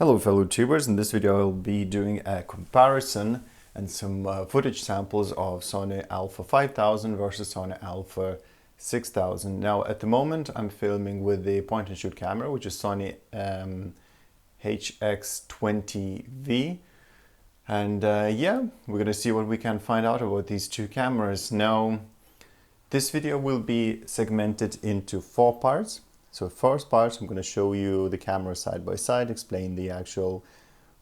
Hello fellow tubers, in this video I'll be doing a comparison and some footage samples of Sony Alpha 5000 versus Sony Alpha 6000. Now at the moment I'm filming with the point and shoot camera, which is Sony HX20V, and yeah, we're gonna see what we can find out about these two cameras. Now this video will be segmented into 4 parts. So first part, I'm going to show you the camera side by side, explain the actual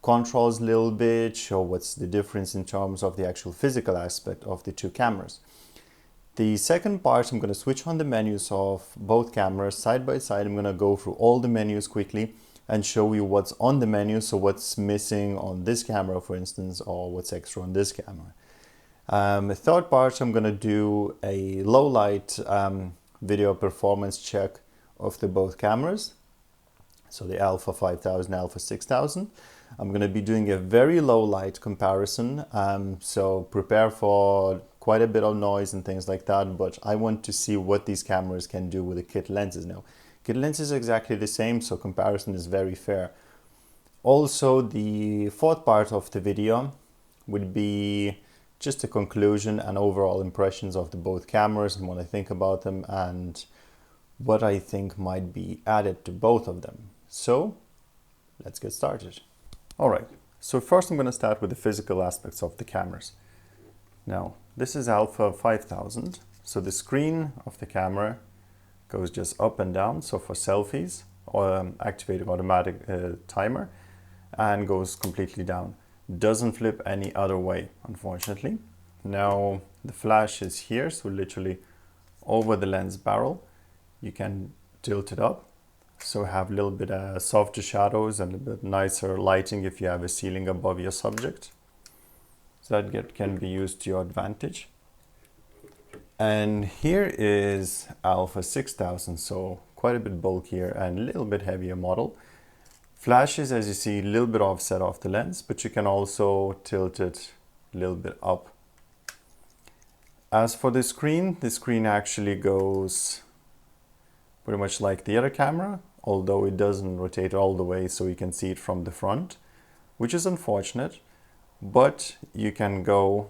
controls a little bit, show what's the difference in terms of the actual physical aspect of the two cameras. The second part, I'm going to switch on the menus of both cameras side by side. I'm going to go through all the menus quickly and show you what's on the menu, so what's missing on this camera, for instance, or what's extra on this camera. The third part, I'm going to do a low light video performance check of the both cameras, so the Alpha 5000, Alpha 6000. I'm going to be doing a very low light comparison, so prepare for quite a bit of noise and things like that, but I want to see what these cameras can do with the kit lenses. Now, kit lenses are exactly the same, so comparison is very fair. Also, the fourth part of the video would be just a conclusion and overall impressions of the both cameras and what I think about them and what I think might be added to both of them. So let's get started. Alright, so first I'm going to start with the physical aspects of the cameras. Now, this is Alpha 5000, so the screen of the camera goes just up and down, so for selfies, or activating automatic timer, and goes completely down. Doesn't flip any other way, unfortunately. Now, the flash is here, so literally over the lens barrel. You can tilt it up, so have a little bit of softer shadows and a bit nicer lighting if you have a ceiling above your subject. So that can be used to your advantage. And here is Alpha 6000, so quite a bit bulkier and a little bit heavier model. Flashes, as you see, a little bit offset off the lens, but you can also tilt it a little bit up. As for the screen actually goes pretty much like the other camera, although it doesn't rotate all the way so you can see it from the front, which is unfortunate, but you can go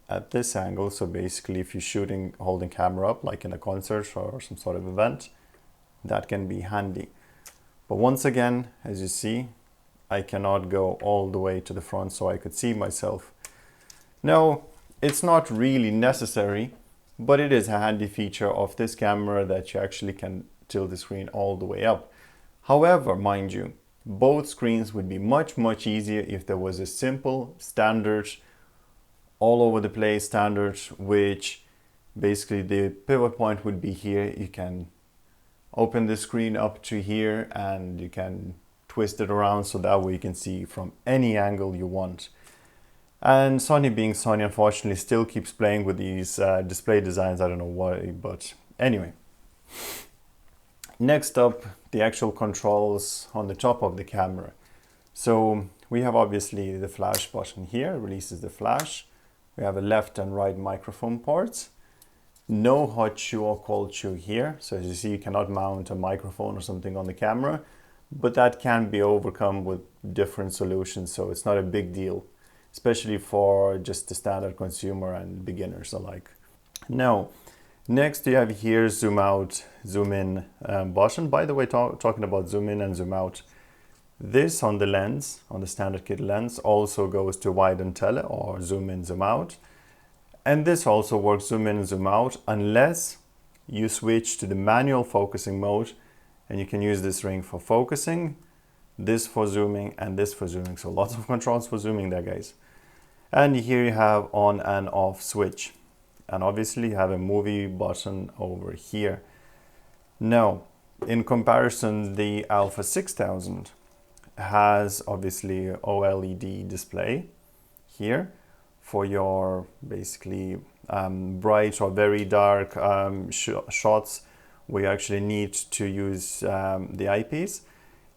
at this angle. So basically if you're shooting, holding camera up like in a concert or some sort of event, that can be handy. But once again, as you see, I cannot go all the way to the front so I could see myself. Now, it's not really necessary, but it is a handy feature of this camera that you actually can tilt the screen all the way up. However, mind you, both screens would be much easier if there was a simple standard, all over the place standard, which basically the pivot point would be here. You can open the screen up to here and you can twist it around so that way you can see from any angle you want. And Sony, being Sony, unfortunately still keeps playing with these display designs. I don't know why, but anyway. Next up, the actual controls on the top of the camera. So we have obviously the flash button here, releases the flash. We have a left and right microphone ports. No hot shoe or cold shoe here. So as you see, you cannot mount a microphone or something on the camera, but that can be overcome with different solutions. So it's not a big deal, especially for just the standard consumer and beginners alike. Now, next you have here zoom out, zoom in button. By the way, talking about zoom in and zoom out, this on the lens, on the standard kit lens, also goes to wide and tele or zoom in, zoom out. And this also works zoom in and zoom out unless you switch to the manual focusing mode, and you can use this ring for focusing, this for zooming, and this for zooming. So lots of controls for zooming there, guys. And here you have on and off switch. And obviously you have a movie button over here. Now, in comparison, the Alpha 6000 has obviously OLED display here for your basically bright or very dark shots where you actually need to use the eyepiece.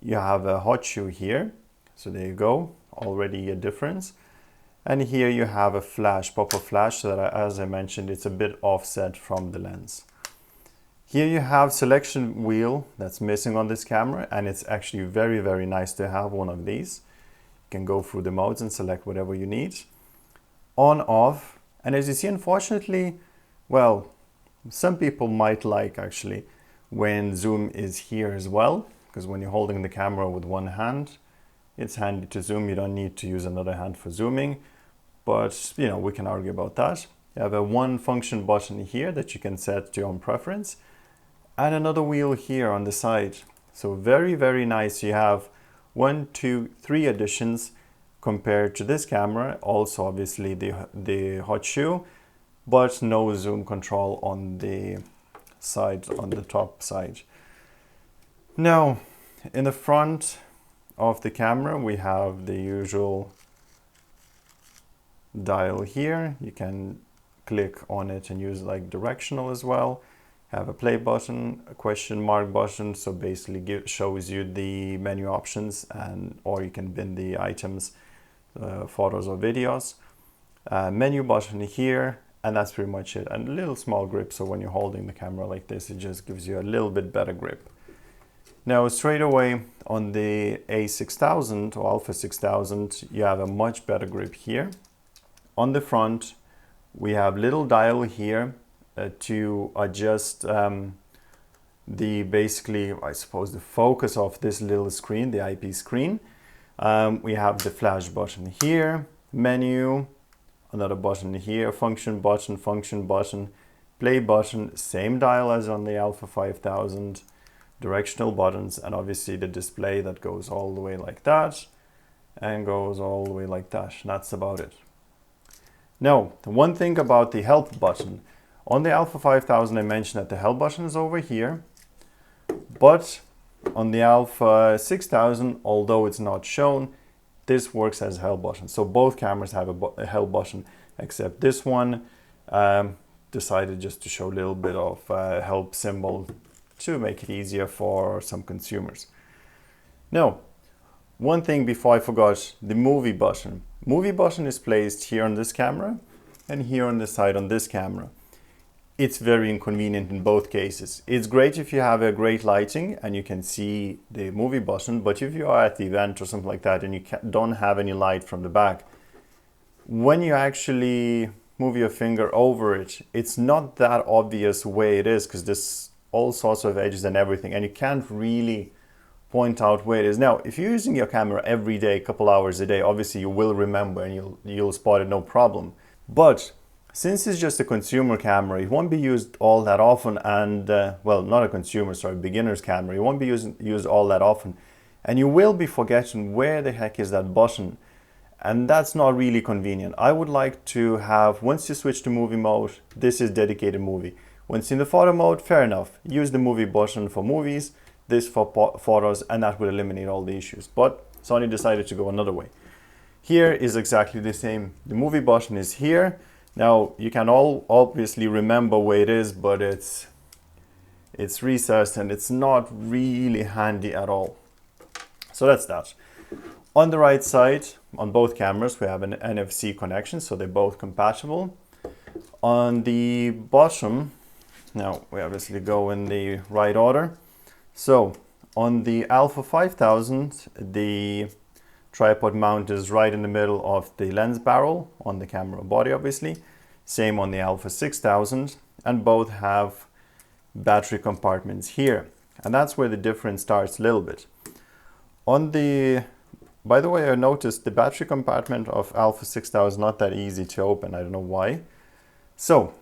You have a hot shoe here. So there you go, already a difference. And here you have a flash, pop-up flash, so that, as I mentioned, it's a bit offset from the lens. Here you have selection wheel that's missing on this camera, and it's actually very, very nice to have one of these. You can go through the modes and select whatever you need. On, off, and as you see, unfortunately, well, some people might like actually when zoom is here as well, because when you're holding the camera with one hand, it's handy to zoom. You don't need to use another hand for zooming, but you know, we can argue about that. You have a one function button here that you can set to your own preference, and another wheel here on the side. So very, very nice. You have 1, 2, 3 additions compared to this camera. Also obviously the hot shoe, but no zoom control on the side, on the top side. Now in the front of the camera we have the usual dial here. You can click on it and use like directional as well. Have a play button, a question mark button, so basically shows you the menu options, and or you can bin the items, photos or videos. Menu button here, and that's pretty much it. And a little small grip, so when you're holding the camera like this, it just gives you a little bit better grip. Now straight away on the a6000 or Alpha 6000, you have a much better grip here. On the front, we have little dial here to adjust the basically, I suppose, the focus of this little screen, the IP screen. We have the flash button here, menu, another button here, function button, play button, same dial as on the Alpha 5000, directional buttons, and obviously the display that goes all the way like that and goes all the way like that. And that's about it. Now, the one thing about the help button, on the Alpha 5000 I mentioned that the help button is over here, but on the Alpha 6000, although it's not shown, this works as a help button. So both cameras have a help button, except this one decided just to show a little bit of help symbol to make it easier for some consumers. Now, one thing before I forgot, the movie button. Movie button is placed here on this camera and here on the side on this camera. It's very inconvenient in both cases. It's great if you have a great lighting and you can see the movie button, but if you are at the event or something like that and you don't have any light from the back, when you actually move your finger over it, it's not that obvious way it is, because there's all sorts of edges and everything, and you can't really point out where it is. Now, if you're using your camera every day, a couple hours a day, obviously you will remember and you'll spot it, no problem. But since it's just a consumer camera, it won't be used all that often, and well, not a consumer, sorry, beginner's camera. It won't be used all that often, and you will be forgetting where the heck is that button, and that's not really convenient. I would like to have, once you switch to movie mode, this is dedicated movie. Once in the photo mode, fair enough, use the movie button for movies, this for photos, and that will eliminate all the issues. But Sony decided to go another way. Here is exactly the same. The movie button is here. Now you can all obviously remember where it is, but it's recessed and it's not really handy at all. So that's that. On the right side, on both cameras, we have an NFC connection, so they're both compatible. On the bottom, now we obviously go in the right order. So on the Alpha 5000, the tripod mount is right in the middle of the lens barrel on the camera body, obviously. Same on the Alpha 6000, and both have battery compartments here. And that's where the difference starts a little bit. On the, by the way, I noticed the battery compartment of Alpha 6000 is not that easy to open. I don't know why. So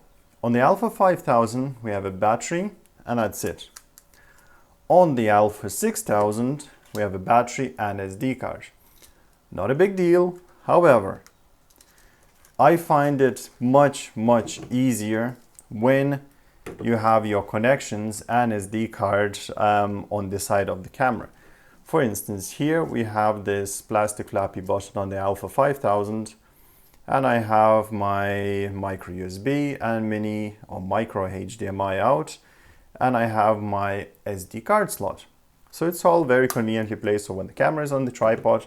on the Alpha 5000, we have a battery, and that's it. On the Alpha 6000, we have a battery and SD card. Not a big deal. However, I find it much easier when you have your connections and SD card on the side of the camera. For instance, here we have this plastic flappy button on the Alpha 5000, and I have my micro USB and mini or micro HDMI out, and I have my SD card slot. So it's all very conveniently placed, so when the camera is on the tripod,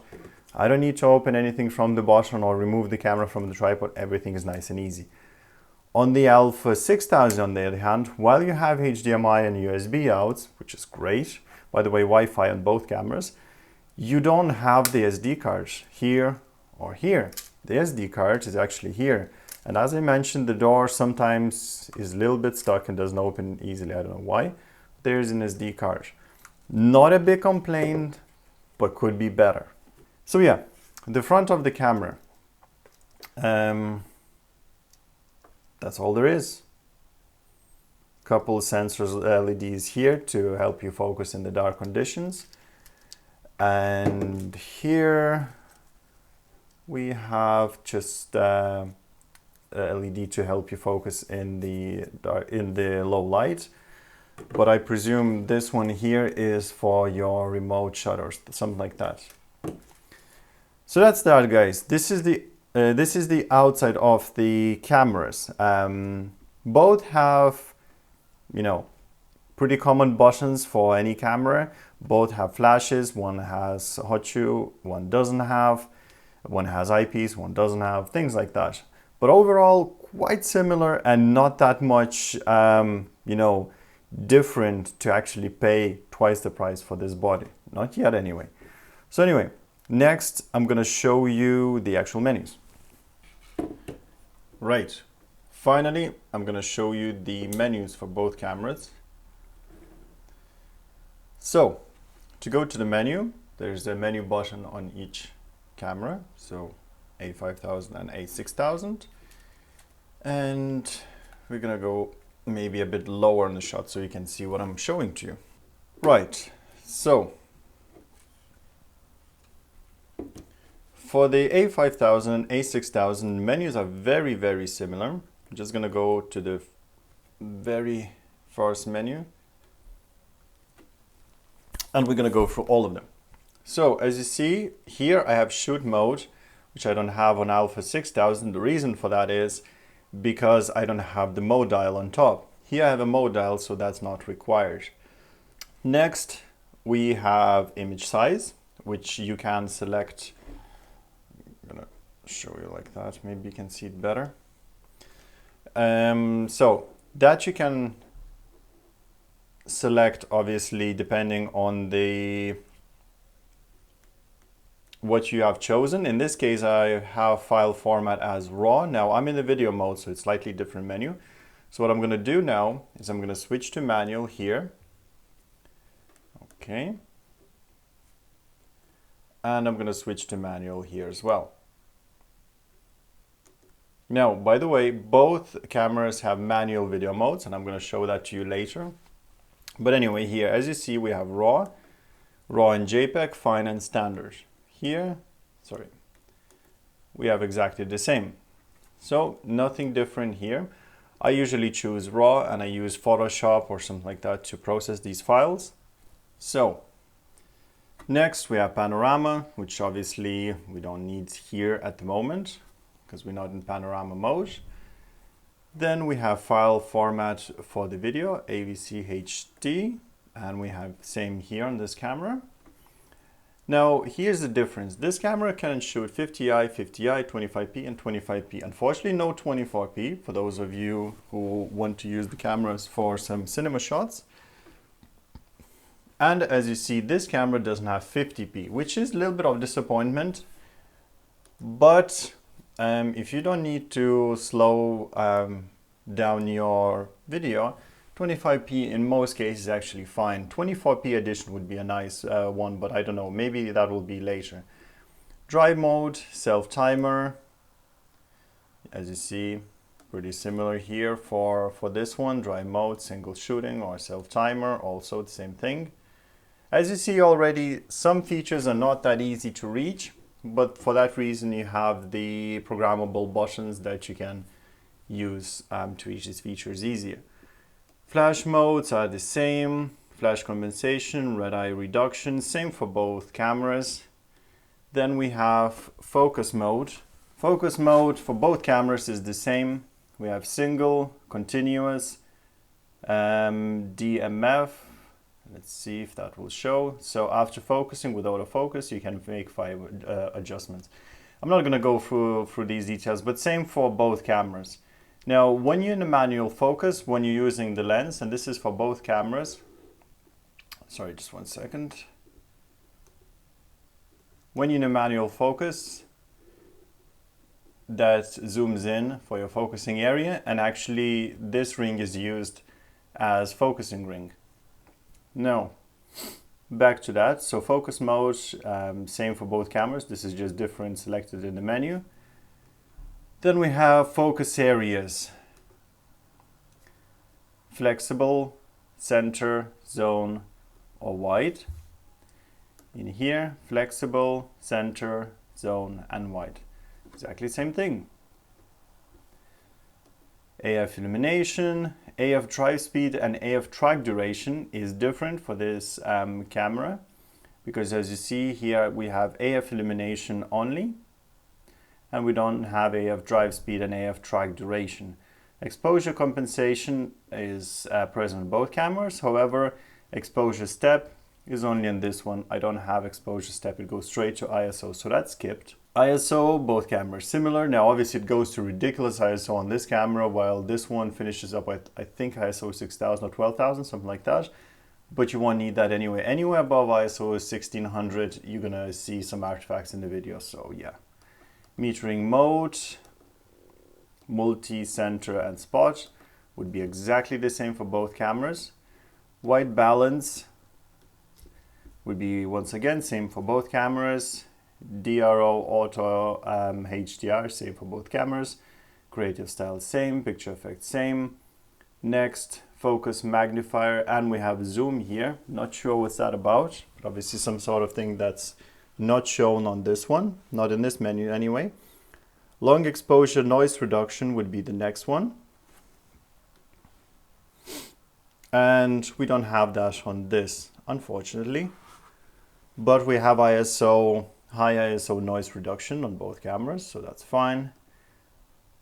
I don't need to open anything from the bottom or remove the camera from the tripod. Everything is nice and easy. On the Alpha 6000, on the other hand, while you have HDMI and USB outs, which is great, by the way, Wi-Fi on both cameras, you don't have the SD card here or here. The SD card is actually here. And as I mentioned, the door sometimes is a little bit stuck and doesn't open easily. I don't know why. There's an SD card. Not a big complaint, but could be better. So yeah, the front of the camera. That's all there is. Couple sensors, LEDs here to help you focus in the dark conditions. And here we have just LED to help you focus in the low light. But I presume this one here is for your remote shutters, something like that. So that's that, guys. This is the outside of the cameras. Both have, you know, pretty common buttons for any camera. Both have flashes. One has hot shoe, one doesn't have. One has eyepiece, one doesn't have, things like that. But overall, quite similar and not that much, you know, different to actually pay twice the price for this body. Not yet, anyway. So anyway, next I'm going to show you the actual menus. Right. Finally, I'm going to show you the menus for both cameras. So, to go to the menu, there's a menu button on each camera. So, a5000 and a6000. And we're going to go maybe a bit lower in the shot so you can see what I'm showing to you. Right. So, for the a5000 and a6000, menus are very, very similar. I'm just going to go to the very first menu. And we're going to go through all of them. So as you see here, I have shoot mode, which I don't have on Alpha 6000. The reason for that is because I don't have the mode dial on top. Here I have a mode dial, so that's not required. Next, we have image size, which you can select. I'm going to show you like that. Maybe you can see it better. So that you can select, obviously, depending on what you have chosen. In this case, I have file format as RAW. Now I'm in the video mode, so it's slightly different menu. So what I'm going to do now is I'm going to switch to manual here. Okay. And I'm going to switch to manual here as well. Now, by the way, both cameras have manual video modes, and I'm going to show that to you later. But anyway, here, as you see, we have RAW, RAW and JPEG, Fine and Standard. Here, sorry, we have exactly the same. So, nothing different here. I usually choose RAW, and I use Photoshop or something like that to process these files. So, next we have Panorama, which obviously we don't need here at the moment, because we're not in panorama mode. Then we have file format for the video, AVC HD, and we have same here on this camera. Now here's the difference. This camera can shoot 50i, 50i, 25p and 25p. Unfortunately no 24p for those of you who want to use the cameras for some cinema shots. And as you see, this camera doesn't have 50p, which is a little bit of disappointment, but if you don't need to slow down your video, 25p in most cases is actually fine. 24p edition would be a nice one, but I don't know, maybe that will be later. Drive mode, self timer, as you see, pretty similar here for this one. Drive mode, single shooting or self timer, also the same thing. As you see already, some features are not that easy to reach, but for that reason you have the programmable buttons that you can use to reach these features easier. Flash modes are the same. Flash compensation, red eye reduction, same for both cameras. Then we have focus mode. Focus mode for both cameras is the same. We have single, continuous, DMF. Let's see if that will show. So after focusing with autofocus, you can make 5 adjustments. I'm not going to go through these details, but same for both cameras. Now, when you're in a manual focus, when you're using the lens, and this is for both cameras, sorry, just one second. When you're in a manual focus, that zooms in for your focusing area, and actually this ring is used as focusing ring. Now, back to that. So focus mode, same for both cameras. This is just different selected in the menu. Then we have focus areas. Flexible, center, zone, or wide. In here, flexible, center, zone, and wide. Exactly same thing. AF illumination, AF drive speed, and AF track duration is different for this camera, because as you see here we have AF illumination only, and we don't have AF drive speed and AF track duration. Exposure compensation is present in both cameras. However, exposure step is only in this one. I don't have exposure step, it goes straight to ISO, so that's skipped. ISO, both cameras similar. Now obviously it goes to ridiculous ISO on this camera, while this one finishes up at, I think, ISO 6000 or 12,000, something like that. But you won't need that anyway. Anywhere above ISO 1600, you're gonna see some artifacts in the video, so yeah. Metering mode, multi, center, and spot would be exactly the same for both cameras. White balance would be once again same for both cameras. DRO, auto, HDR, same for both cameras. Creative style, same. Picture effect, same. Next, focus magnifier, and we have zoom here. Not sure what's that about, but obviously some sort of thing that's not shown on this one, not in this menu anyway. Long exposure noise reduction would be the next one. And we don't have that on this, unfortunately. But we have ISO, high ISO noise reduction on both cameras, so that's fine.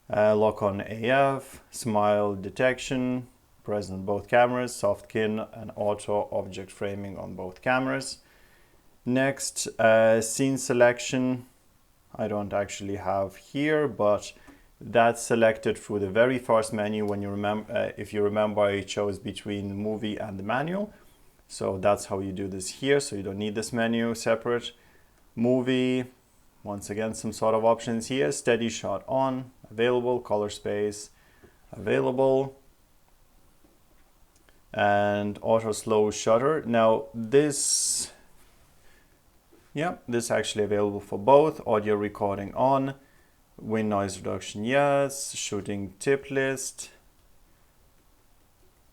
Lock on AF, smile detection, present on both cameras, soft kin and auto object framing on both cameras. Next, scene selection, I don't actually have here, but that's selected through the very first menu. When you remember, if you remember, I chose between the movie and the manual. So that's how you do this here, so you don't need this menu separate. Movie, once again, some sort of options here. Steady shot on, available. Color space, available. And auto slow shutter. Now this, yeah, this is actually available for both. Audio recording on, wind noise reduction, yes. Shooting tip list,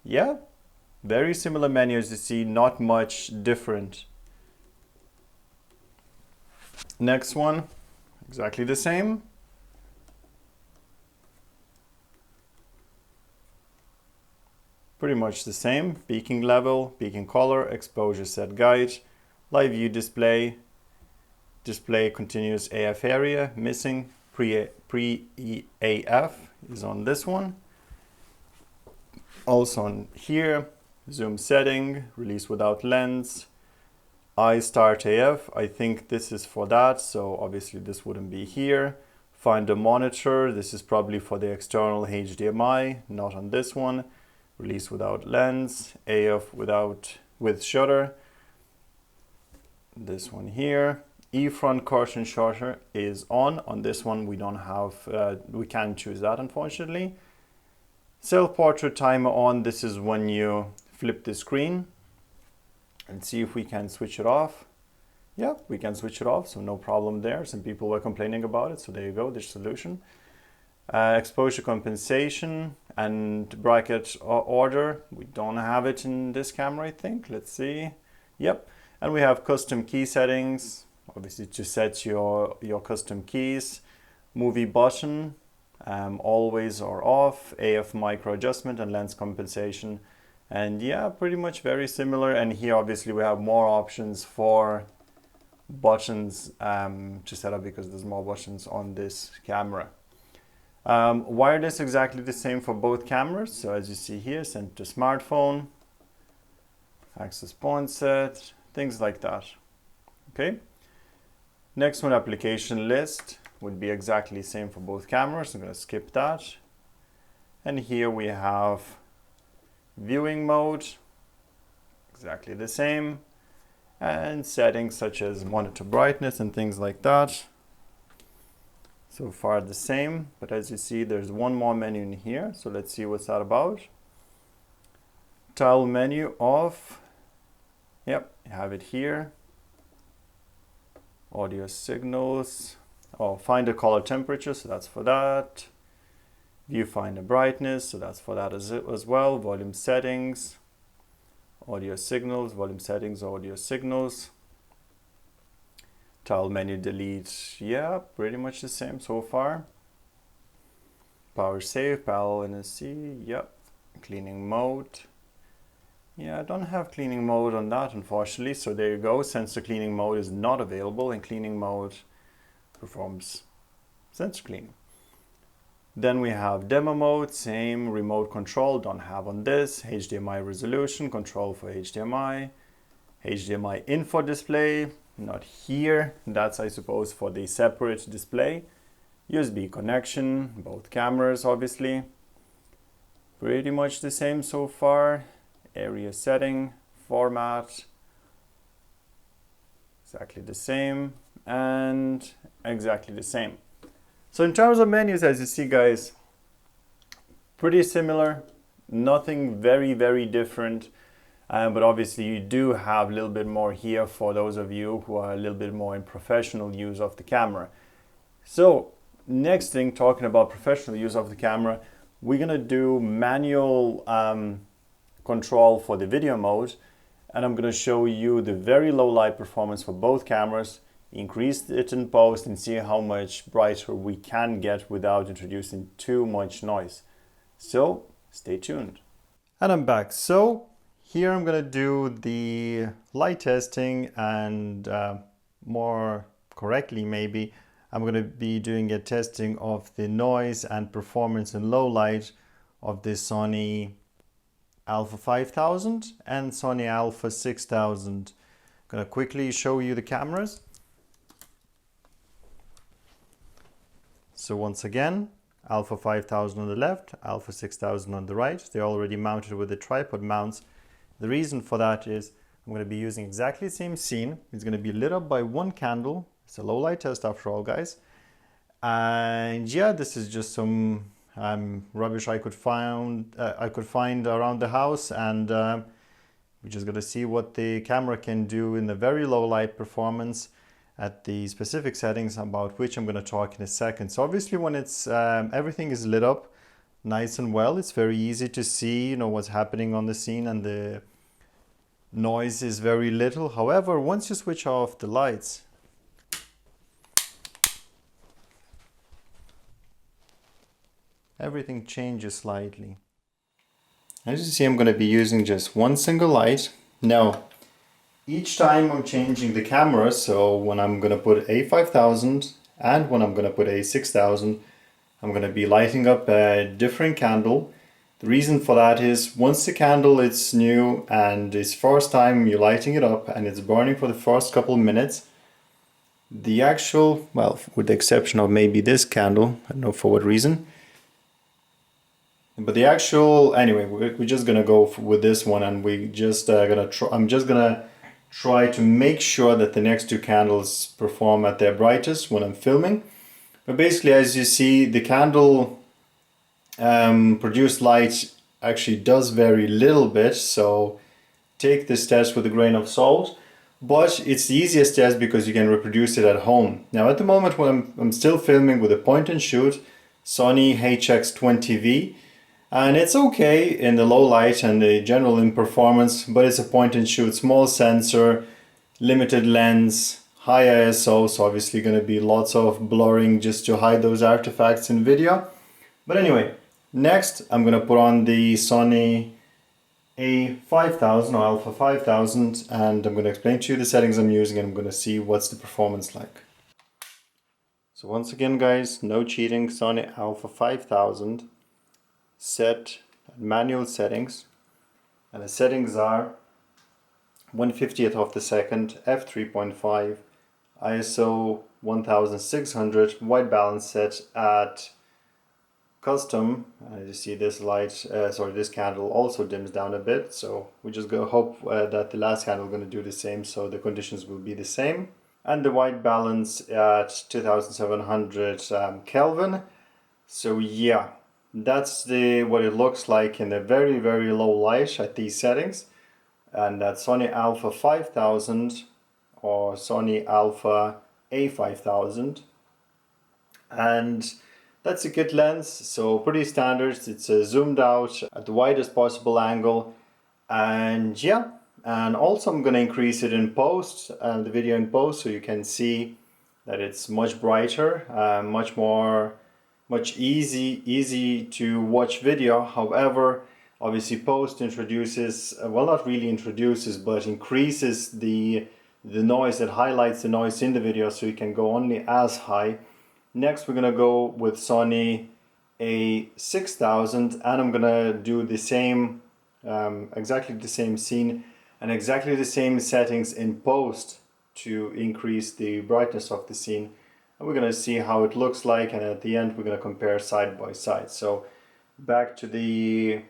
yeah. Very similar menu as you see, not much different. Next one, exactly the same. Pretty much the same. Peaking level, peaking color, exposure set guide, live view display, display continuous AF area, missing, pre-AF is on this one. Also on here, zoom setting, release without lens, iStart AF, I think this is for that, so obviously this wouldn't be here. Find a monitor, this is probably for the external HDMI, not on this one. Release without lens, AF with shutter, this one here. E-front curtain shutter is on this one we don't have, we can't choose that unfortunately. Self-portrait timer on, this is when you flip the screen and see if we can switch it off. Yeah, we can switch it off, so no problem there. Some people were complaining about it, so there you go, the solution. Exposure compensation and bracket order, we don't have it in this camera, I think. Let's see. Yep, and we have custom key settings, obviously to set your custom keys. Movie button, always or off, AF micro adjustment and lens compensation. And yeah, pretty much very similar. And here obviously we have more options for buttons to set up, because there's more buttons on this camera. Wireless exactly the same for both cameras. So as you see here, send to smartphone, access point set, things like that. Okay. Next one, application list, would be exactly the same for both cameras. I'm going to skip that. And here we have viewing mode, exactly the same, and settings such as monitor brightness and things like that. So far the same, but as you see there's one more menu in here, so let's see what's that about. Tile menu off, yep, you have it here. Audio signals, find a color temperature, so that's for that. Viewfinder brightness, so that's for that as well. Volume settings, audio signals, volume settings, audio signals. Tile menu delete, yeah, pretty much the same so far. Power save, PAL NSC, yep. Cleaning mode. Yeah, I don't have cleaning mode on that unfortunately, so there you go. Sensor cleaning mode is not available, and cleaning mode performs sensor cleaning. Then we have demo mode, same. Remote control, don't have on this. HDMI resolution, control for HDMI. HDMI info display, not here. That's I suppose for the separate display. USB connection, both cameras obviously. Pretty much the same so far. Area setting, format, exactly the same, and exactly the same. So in terms of menus, as you see guys, pretty similar, nothing very different, but obviously you do have a little bit more here for those of you who are a little bit more in professional use of the camera. So next thing, talking about professional use of the camera, we're gonna do manual control for the video mode, and I'm going to show you the very low light performance for both cameras, increase it in post, and see how much brighter we can get without introducing too much noise. So stay tuned. And I'm back. So here I'm going to do the light testing, and more correctly maybe I'm going to be doing a testing of the noise and performance in low light of the Sony Alpha 5000 and Sony Alpha 6000. I'm going to quickly show you the cameras. So once again, Alpha 5000 on the left, Alpha 6000 on the right. They're already mounted with the tripod mounts. The reason for that is I'm going to be using exactly the same scene. It's going to be lit up by one candle. It's a low light test after all, guys. And yeah, this is just some rubbish I could find around the house, and we're just gonna see what the camera can do in the very low light performance at the specific settings, about which I'm gonna talk in a second. So obviously when it's everything is lit up nice and well, it's very easy to see, you know, what's happening on the scene, and the noise is very little. However, once you switch off the lights, everything changes slightly. As you see, I'm going to be using just one single light. Now, each time I'm changing the camera, so when I'm going to put a5000 and when I'm going to put a6000, I'm going to be lighting up a different candle. The reason for that is once the candle is new and it's first time you're lighting it up and it's burning for the first couple of minutes, the actual, well, with the exception of maybe this candle, I don't know for what reason, but the actual, anyway, we're just gonna go with this one, and we just I'm just gonna try to make sure that the next two candles perform at their brightest when I'm filming. But basically, as you see, the candle produced light actually does vary a little bit, so take this test with a grain of salt. But it's the easiest test because you can reproduce it at home. Now at the moment when I'm still filming with a point and shoot Sony HX20V, and it's okay in the low light and the general in performance, but it's a point and shoot, small sensor, limited lens, high ISO, so obviously going to be lots of blurring just to hide those artifacts in video. But anyway, next I'm going to put on the Sony a5000 or Alpha 5000, and I'm going to explain to you the settings I'm using, and I'm going to see what's the performance like. So once again guys, no cheating, Sony Alpha 5000. Set manual settings, and the settings are 1/50th of the second, f3.5, ISO 1600, white balance set at custom. As you see, this light, this candle also dims down a bit. So we just go hope that the last candle is going to do the same. So the conditions will be the same. And the white balance at 2700 Kelvin. So yeah, that's what it looks like in the very, very low light at these settings. And that's Sony Alpha 5000 or Sony Alpha a5000. And that's a good lens, so pretty standard. It's zoomed out at the widest possible angle. And yeah, and also I'm going to increase it in post, the video in post, so you can see that it's much brighter, much easy to watch video. However, obviously post introduces, well, not really introduces, but increases the noise, that highlights the noise in the video, so you can go only as high. Next we're gonna go with Sony a6000, and I'm gonna do the same, exactly the same scene and exactly the same settings in post to increase the brightness of the scene. And we're gonna see how it looks like, and at the end we're gonna compare side by side. So back to the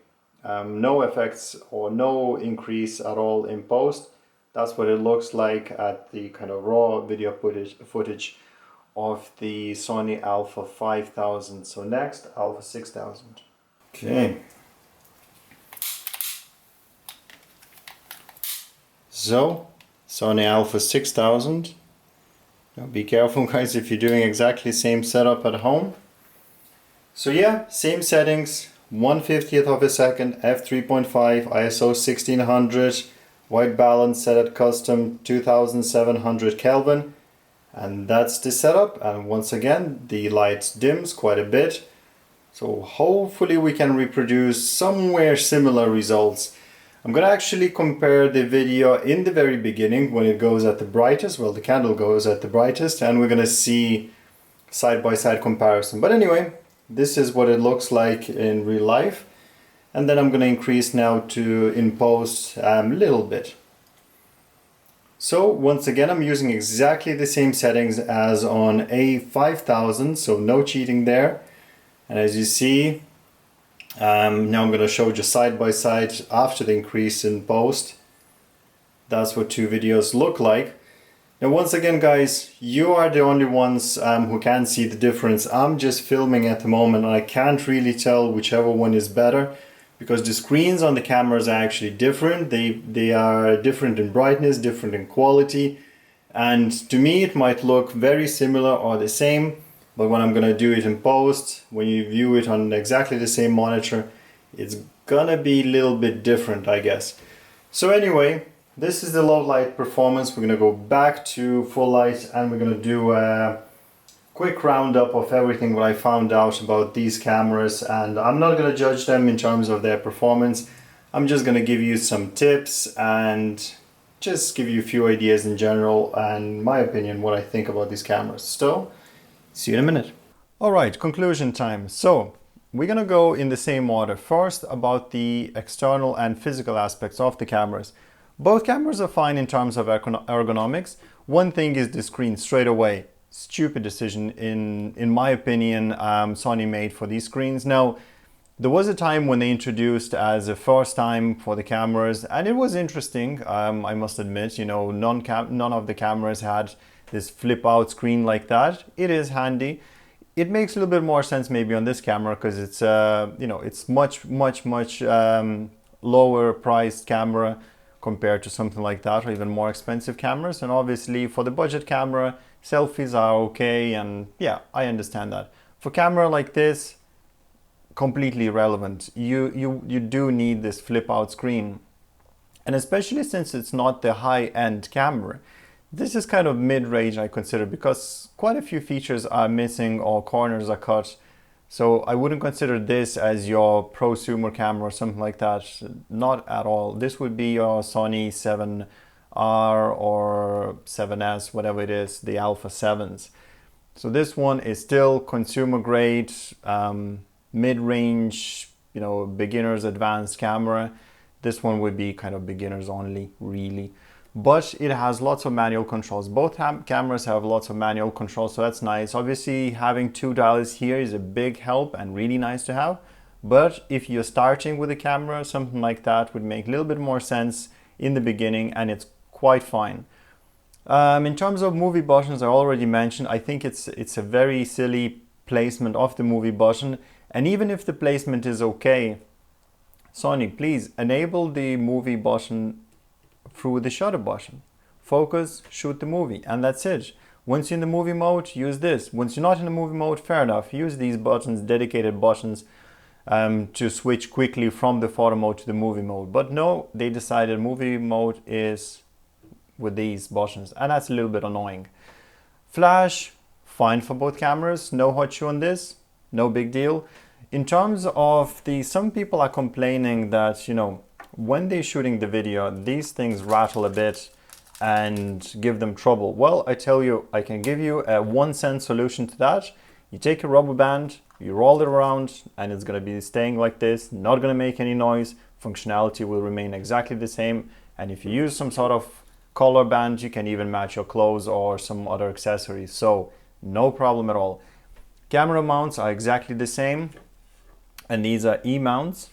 no effects or no increase at all in post. That's what it looks like at the kind of raw video footage of the Sony Alpha 5000. So next, Alpha 6000. Okay. So, Sony Alpha 6000. Now be careful guys if you're doing exactly same setup at home. So yeah, same settings, 1/50th of a second, f3.5, ISO 1600, white balance set at custom 2700 Kelvin. And that's the setup, and once again the light dims quite a bit, so hopefully we can reproduce somewhere similar results. I'm gonna actually compare the video in the very beginning when it goes at the brightest, well, the candle goes at the brightest, and we're gonna see side-by-side comparison. But anyway, this is what it looks like in real life, and then I'm gonna increase now to in post a little bit. So once again, I'm using exactly the same settings as on a5000, so no cheating there. And as you see, now I'm going to show just side by side after the increase in post. That's what two videos look like. Now once again guys, you are the only ones who can see the difference. I'm just filming at the moment and I can't really tell whichever one is better, because the screens on the cameras are actually different. They are different in brightness, different in quality, and to me it might look very similar or the same, but when I'm gonna do it in post, when you view it on exactly the same monitor, it's gonna be a little bit different, I guess. So anyway, this is the low light performance. We're gonna go back to full light and we're gonna do a quick roundup of everything what I found out about these cameras, and I'm not going to judge them in terms of their performance. I'm just going to give you some tips and just give you a few ideas in general and my opinion what I think about these cameras. So, see you in a minute. Alright, conclusion time. So, we're going to go in the same order. First, about the external and physical aspects of the cameras. Both cameras are fine in terms of ergonomics. One thing is the screen straight away. Stupid decision in my opinion Sony made for these screens. Now there was a time when they introduced as a first time for the cameras, and it was interesting. I must admit, you know, none of the cameras had this flip out screen like that. It is handy. It makes a little bit more sense maybe on this camera because it's you know, it's much lower priced camera compared to something like that, or even more expensive cameras. And obviously for the budget camera, selfies are okay, and yeah, I understand that. For camera like this, completely irrelevant. You do need this flip out screen, and especially since it's not the high-end camera, this is kind of mid-range I consider, because quite a few features are missing or corners are cut. So I wouldn't consider this as your prosumer camera or something like that. Not at all. This would be your Sony 7R or 7S, whatever it is, the Alpha 7s. So this one is still consumer grade, mid-range, you know, beginner's advanced camera. This one would be kind of beginners only, really. but it has lots of manual controls. Both cameras have lots of manual controls, so that's nice. Obviously, having two dials here is a big help and really nice to have. But if you're starting with a camera, something like that would make a little bit more sense in the beginning, and it's quite fine. In terms of movie buttons, I already mentioned, I think it's a very silly placement of the movie button. And even if the placement is okay, Sony, please enable the movie button through the shutter button. Focus, shoot the movie, and that's it. Once you're in the movie mode, use this. Once you're not in the movie mode, fair enough. Use these buttons, dedicated buttons, to switch quickly from the photo mode to the movie mode. But no, they decided movie mode is with these buttons, and that's a little bit annoying. Flash, fine for both cameras. No hot shoe on this, no big deal. In terms of some people are complaining that, you know, when they're shooting the video, these things rattle a bit and give them trouble. Well, I tell you, I can give you a 1 cent solution to that. You take a rubber band, you roll it around, and it's going to be staying like this, not going to make any noise. Functionality will remain exactly the same. And if you use some sort of collar band, you can even match your clothes or some other accessories. So no problem at all. Camera mounts are exactly the same. And these are E-mounts.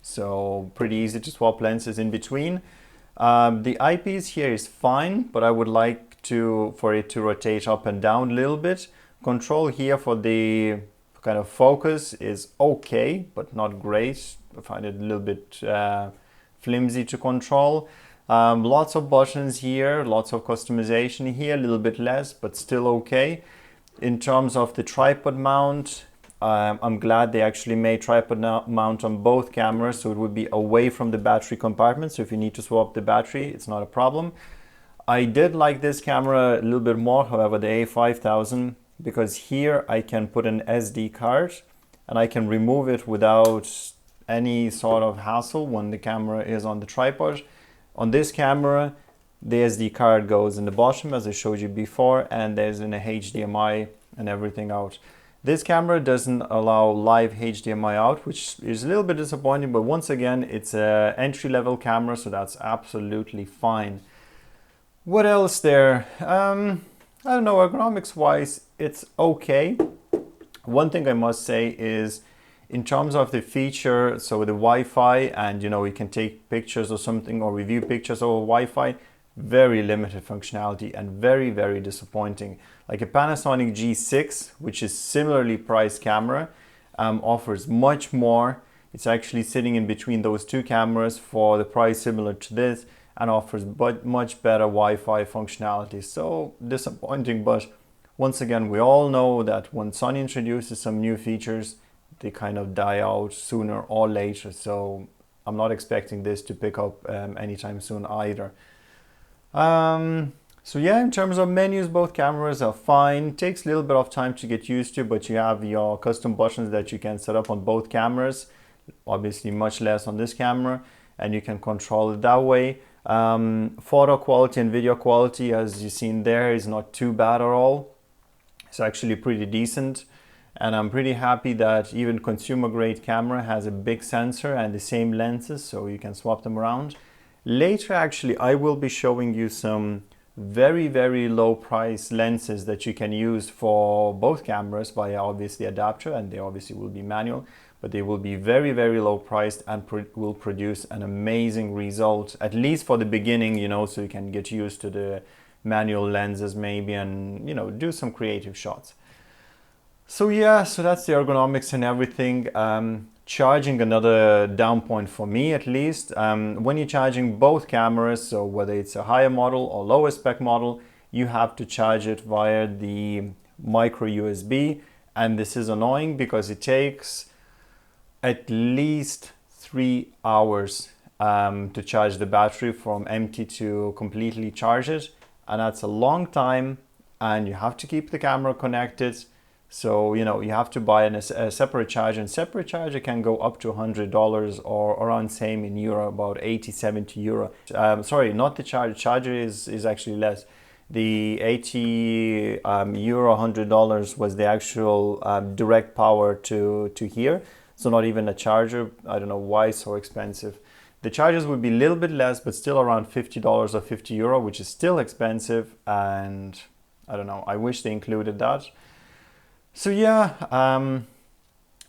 So pretty easy to swap lenses in between. The eyepiece here is fine, but I would like for it to rotate up and down a little bit. Control here for the kind of focus is okay, but not great. I find it a little bit flimsy to control. Lots of buttons here, lots of customization here, a little bit less, but still okay. In terms of the tripod mount, I'm glad they actually made tripod mount on both cameras, so it would be away from the battery compartment. So if you need to swap the battery, it's not a problem. I did like this camera a little bit more, however, the a5000, because here I can put an SD card and I can remove it without any sort of hassle when the camera is on the tripod. On this camera, the SD card goes in the bottom, as I showed you before, and there's an HDMI and everything out. This camera doesn't allow live HDMI out, which is a little bit disappointing, but once again, it's an entry-level camera, so that's absolutely fine. What else there? I don't know, ergonomics-wise, it's okay. One thing I must say is, in terms of the feature, so the Wi-Fi, and you know, you can take pictures or something or review pictures over Wi-Fi, very limited functionality and very, very disappointing. Like a Panasonic G6, which is similarly priced camera, offers much more. It's actually sitting in between those two cameras for the price similar to this, and offers much better Wi-Fi functionality. So disappointing, but once again, we all know that when Sony introduces some new features, they kind of die out sooner or later. So I'm not expecting this to pick up anytime soon either. So yeah, in terms of menus, both cameras are fine. Takes a little bit of time to get used to, but you have your custom buttons that you can set up on both cameras. Obviously much less on this camera, and you can control it that way. Photo quality and video quality, as you've seen there, is not too bad at all. It's actually pretty decent. And I'm pretty happy that even consumer grade camera has a big sensor and the same lenses, so you can swap them around. Later, actually, I will be showing you some very, very low price lenses that you can use for both cameras via obviously adapter, and they obviously will be manual, but they will be very, very low priced and will produce an amazing result, at least for the beginning, you know, so you can get used to the manual lenses maybe, and, you know, do some creative shots. So yeah, so that's the ergonomics and everything. Charging, another down point for me at least. When you're charging both cameras, so whether it's a higher model or lower spec model, you have to charge it via the micro USB. And this is annoying because it takes at least 3 hours to charge the battery from empty to completely charge it. And that's a long time, and you have to keep the camera connected. So, you know, you have to buy a separate charger, and separate charger can go up to $100 or around same in euro, about 80, 70 euro. Sorry, not the charger. Charger is actually less. The 80 euro, $100 was the actual direct power to here. So not even a charger. I don't know why it's so expensive. The charges would be a little bit less, but still around $50 or €50, which is still expensive. And I don't know, I wish they included that. So yeah,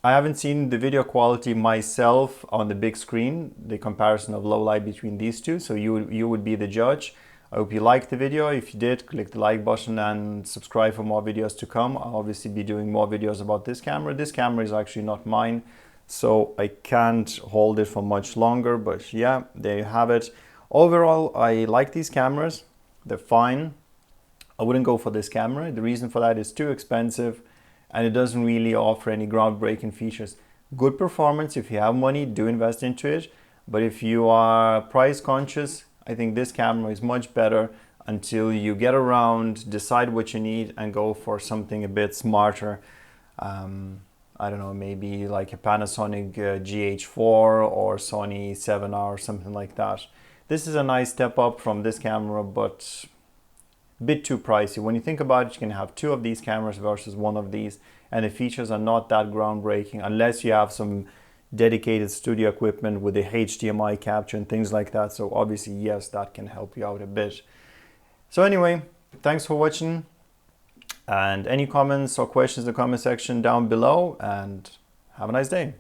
I haven't seen the video quality myself on the big screen, the comparison of low light between these two, so you would be the judge. I hope you liked the video. If you did, click the like button and subscribe for more videos to come. I'll obviously be doing more videos about this camera. This camera is actually not mine, so I can't hold it for much longer, but yeah, there you have it. Overall, I like these cameras. They're fine. I wouldn't go for this camera. The reason for that is too expensive, and it doesn't really offer any groundbreaking features. Good performance, if you have money, do invest into it. But if you are price conscious, I think this camera is much better until you get around, decide what you need, and go for something a bit smarter. I don't know, maybe like a Panasonic GH4 or Sony 7R or something like that. This is a nice step up from this camera, but bit too pricey. When you think about it, you can have two of these cameras versus one of these, and the features are not that groundbreaking unless you have some dedicated studio equipment with the HDMI capture and things like that. So obviously, yes, that can help you out a bit. So anyway, thanks for watching, and any comments or questions in the comment section down below, and have a nice day.